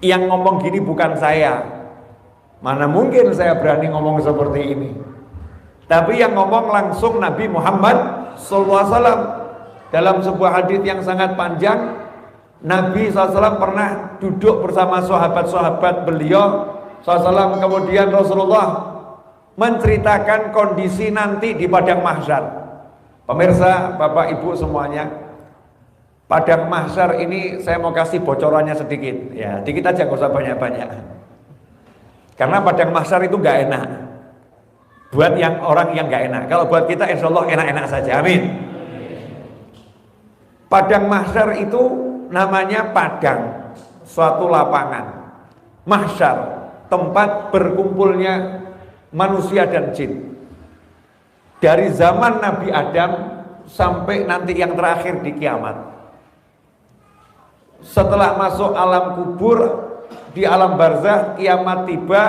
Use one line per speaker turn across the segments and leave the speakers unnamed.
Yang ngomong gini bukan saya. Mana mungkin saya berani ngomong seperti ini. Tapi yang ngomong langsung Nabi Muhammad SAW. Dalam sebuah hadis yang sangat panjang, Nabi SAW pernah duduk bersama sahabat-sahabat beliau SAW. Kemudian Rasulullah menceritakan kondisi nanti di padang mahsyar. Pemirsa, Bapak Ibu semuanya, padang mahsyar ini saya mau kasih bocorannya sedikit. Ya, dikit aja, gak usah banyak-banyak. Karena padang mahsyar itu gak enak. Buat yang orang yang gak enak. Kalau buat kita insya Allah enak-enak saja. Amin. Padang mahsyar itu namanya padang, suatu lapangan. Mahsyar, tempat berkumpulnya manusia dan jin. Dari zaman Nabi Adam sampai nanti yang terakhir di kiamat. Setelah masuk alam kubur, di alam barzakh, kiamat tiba,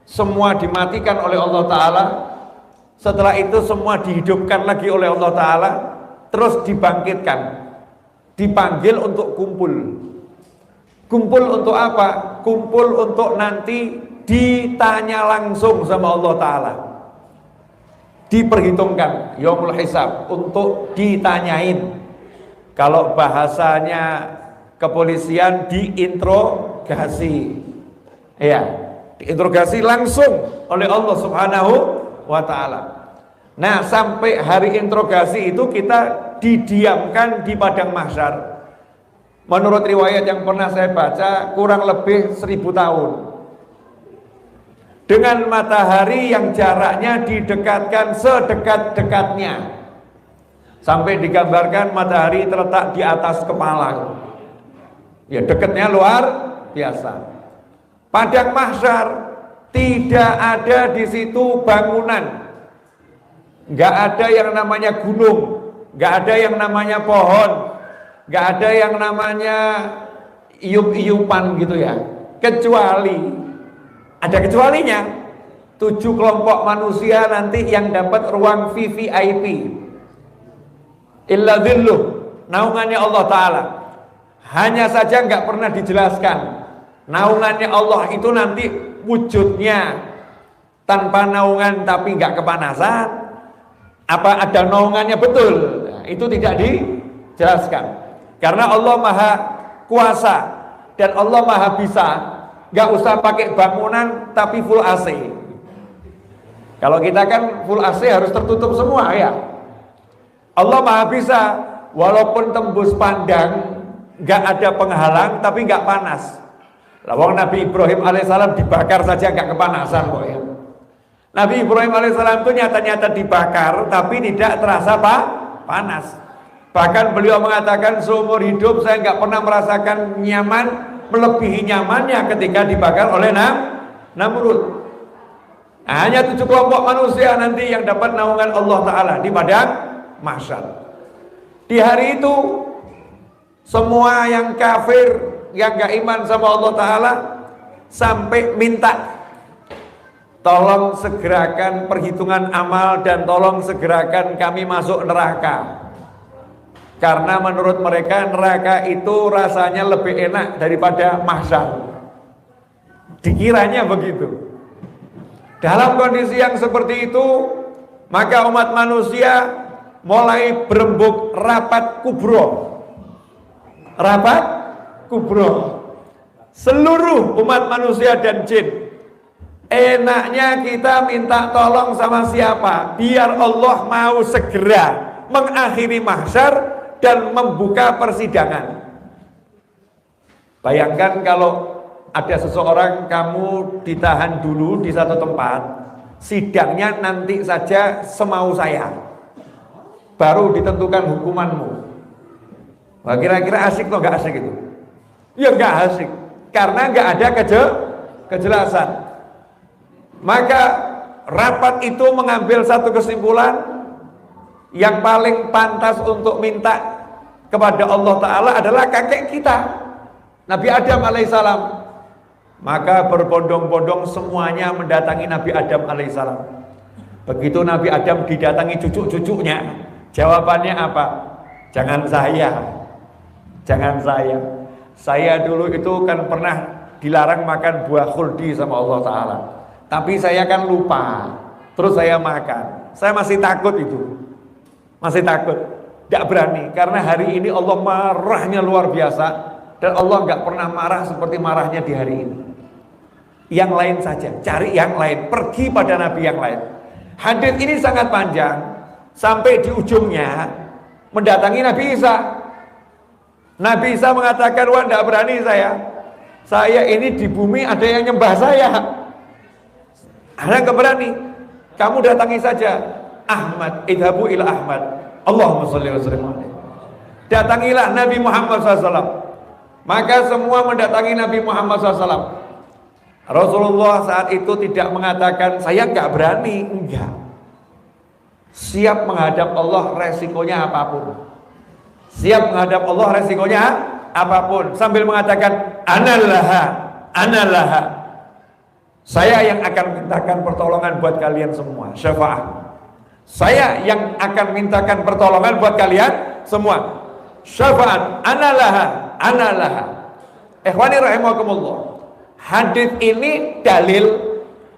semua dimatikan oleh Allah Ta'ala. Setelah itu semua dihidupkan lagi oleh Allah Ta'ala, terus dibangkitkan, dipanggil untuk kumpul. Kumpul untuk apa? Kumpul untuk nanti ditanya langsung sama Allah Ta'ala, diperhitungkan yaumul hisab, untuk ditanyain. Kalau bahasanya kepolisian, diinterogasi. Ya, diinterogasi langsung oleh Allah Subhanahu wa Ta'ala. Nah, sampai hari interogasi itu kita didiamkan di padang mahsyar. Menurut riwayat yang pernah saya baca, kurang lebih 1000 tahun. Dengan matahari yang jaraknya didekatkan sedekat-dekatnya. Sampai digambarkan matahari terletak di atas kepala. Ya, dekatnya luar biasa. Padang mahsyar tidak ada di situ bangunan. Nggak ada yang namanya gunung, nggak ada yang namanya pohon, nggak ada yang namanya iup-iupan gitu ya. Kecuali, ada kecualinya, 7 kelompok manusia nanti yang dapat ruang VVIP. Illa dhilluh, naungannya Allah Ta'ala. Hanya saja nggak pernah dijelaskan. Naungannya Allah itu nanti wujudnya tanpa naungan tapi nggak kepanasan. Apa ada naungannya betul? Nah, itu tidak dijelaskan. Karena Allah Maha Kuasa dan Allah Maha Bisa. Nggak usah pakai bangunan tapi full AC. Kalau kita kan full AC harus tertutup semua ya. Allah Maha Bisa, walaupun tembus pandang, nggak ada penghalang tapi nggak panas. Lawang Nabi Ibrahim alaihissalam dibakar saja nggak kepanasan kok ya. Nabi Ibrahim alaihissalam itu nyata-nyata dibakar tapi tidak terasa panas. Bahkan beliau mengatakan seumur hidup saya nggak pernah merasakan nyaman melebihi nyamannya ketika dibakar oleh Namrud. Nah, hanya 7 kelompok manusia nanti yang dapat naungan Allah Ta'ala di padang mahsyar. Di hari itu semua yang kafir, yang gak iman sama Allah Ta'ala, sampai minta tolong segerakan perhitungan amal dan tolong segerakan kami masuk neraka. Karena menurut mereka neraka itu rasanya lebih enak daripada mahsyar. Dikiranya begitu. Dalam kondisi yang seperti itu, maka umat manusia mulai berembuk rapat kubro. Rapat kubro. Seluruh umat manusia dan jin. Enaknya kita minta tolong sama siapa? Biar Allah mau segera mengakhiri mahsyar dan membuka persidangan. Bayangkan kalau ada seseorang, kamu ditahan dulu di satu tempat, sidangnya nanti saja semau saya, baru ditentukan hukumanmu. Wah, kira-kira asik atau gak asik itu? Ya gak asik, karena gak ada kejelasan. Maka rapat itu mengambil satu kesimpulan, yang paling pantas untuk minta kepada Allah Ta'ala adalah kakek kita, Nabi Adam alaihissalam. Maka berbondong-bondong semuanya mendatangi Nabi Adam alaihissalam. Begitu Nabi Adam didatangi cucu-cucunya, jawabannya apa? Jangan saya, jangan saya. Saya dulu itu kan pernah dilarang makan buah khuldi sama Allah Ta'ala. Tapi saya kan lupa, terus saya makan. Saya masih takut itu, masih takut, tidak berani. Karena hari ini Allah marahnya luar biasa, dan Allah nggak pernah marah seperti marahnya di hari ini. Yang lain saja, cari yang lain, pergi pada Nabi yang lain. Hadits ini sangat panjang, sampai di ujungnya mendatangi Nabi Isa. Nabi Isa mengatakan, wah tidak berani saya ini di bumi ada yang nyembah saya. Ada nggak berani, kamu datangi saja Ahmad, idhabu ila Ahmad, Allahumma sholli wa sallim alaihi. Datangilah Nabi Muhammad SAW. Maka semua mendatangi Nabi Muhammad SAW. Rasulullah saat itu tidak mengatakan saya nggak berani, enggak. Siap menghadap Allah resikonya apapun. Siap menghadap Allah resikonya apapun. Sambil mengatakan anallaha, anallaha. Saya yang akan mintakan pertolongan buat kalian semua. Syafaat. Saya yang akan mintakan pertolongan buat kalian semua. Syafaat. Anallaha, anallaha. Ikhwani rahimakumullah. Hadits ini dalil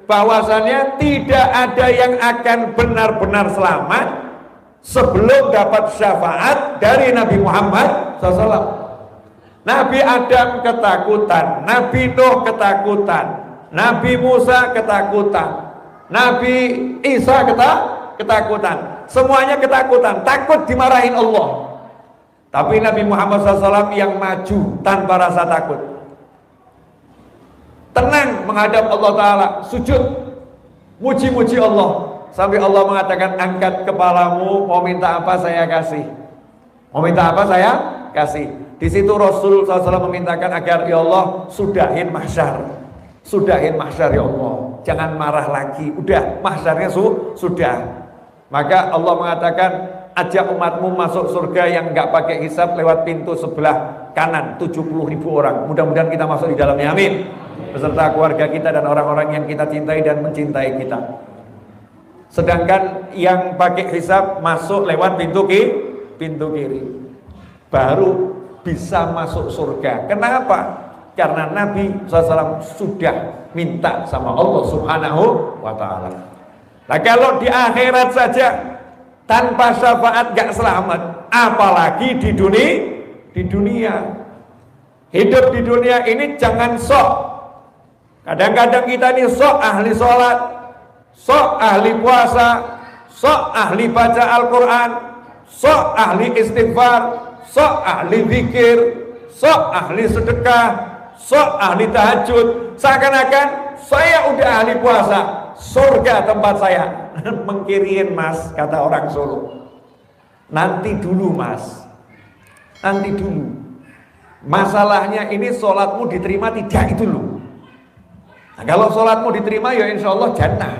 bahwasannya tidak ada yang akan benar-benar selamat sebelum dapat syafaat dari Nabi Muhammad SAW. Nabi Adam ketakutan, Nabi Nuh ketakutan, Nabi Musa ketakutan, Nabi Isa ketakutan, semuanya ketakutan, takut dimarahin Allah. Tapi Nabi Muhammad SAW yang maju tanpa rasa takut, tenang menghadap Allah Ta'ala, sujud, muji-muji Allah, sampai Allah mengatakan angkat kepalamu, mau minta apa saya kasih, mau minta apa saya kasih. Di situ Rasul SAW memintakan agar ya Allah sudahin mahsyar, sudahin mahsyar ya Allah, jangan marah lagi, udah mahsyarnya sudah. Maka Allah mengatakan ajak umatmu masuk surga yang nggak pakai hisab lewat pintu sebelah kanan, 70.000 orang. Mudah-mudahan kita masuk di dalamnya, amin, beserta keluarga kita dan orang-orang yang kita cintai dan mencintai kita. Sedangkan yang pakai hisab masuk lewat pintu kiri, baru bisa masuk surga. Kenapa? Karena Nabi SAW sudah minta sama Allah Subhanahu wa Ta'ala. Nah, kalau di akhirat saja tanpa syafaat gak selamat, apalagi di dunia. Hidup di dunia ini jangan sok. Kadang-kadang kita ini sok ahli sholat, sok ahli puasa, sok ahli baca Al-Quran, sok ahli istighfar, sok ahli zikir, sok ahli sedekah, sok ahli tahajud. Seakan-akan saya udah ahli puasa, surga tempat saya. Mengkirin mas, kata orang Solo. Nanti dulu mas, nanti dulu. Masalahnya ini sholatmu diterima tidak itu loh. Nah, kalau sholatmu diterima ya insya Allah jannah.